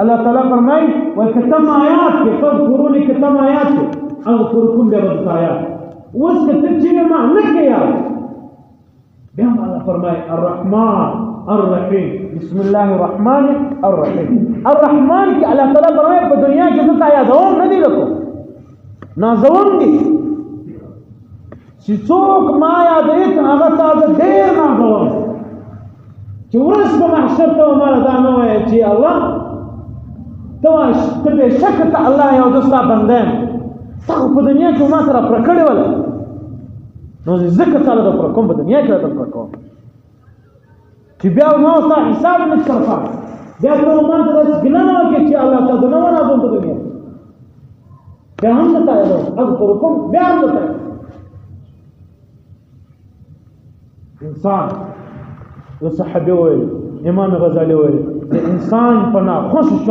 اللہ تعالیٰ فرمائی وَكَتَمْ آیات کے فَذْكُرُونِ کتم آیات کے اذکرکم بیبدت آیات اس کے تجھے معنی کیا بیام اللہ فرمائی الرحمن الرحیم بسم اللہ الرحمن الرحیم الرحمن کی اللہ تعالیٰ فرمائی پر دنیا کی ذات آیات دوم ندی لکو نازوان دی سیسوک ما یادیت آغت آغت دیر نازوان چی ورس پا محشر تو ہمارا دانو ہے چی اللہ تو بے شک تا اللہ یو دستا بندین تا په دنیا کې ما سره پرکړې ولا نو ذکر تعالی د پرکوم په دنیا کې د پرکوم چې بیا نو تا حساب نه صرفا بیا ته ما ته د ګناه کې چې الله تعالی نو نه په دنیا بیا هم ته یو د پرکوم بیا هم ته انسان و صحابي وایي امام غزالی وایي د انسان په نا خوش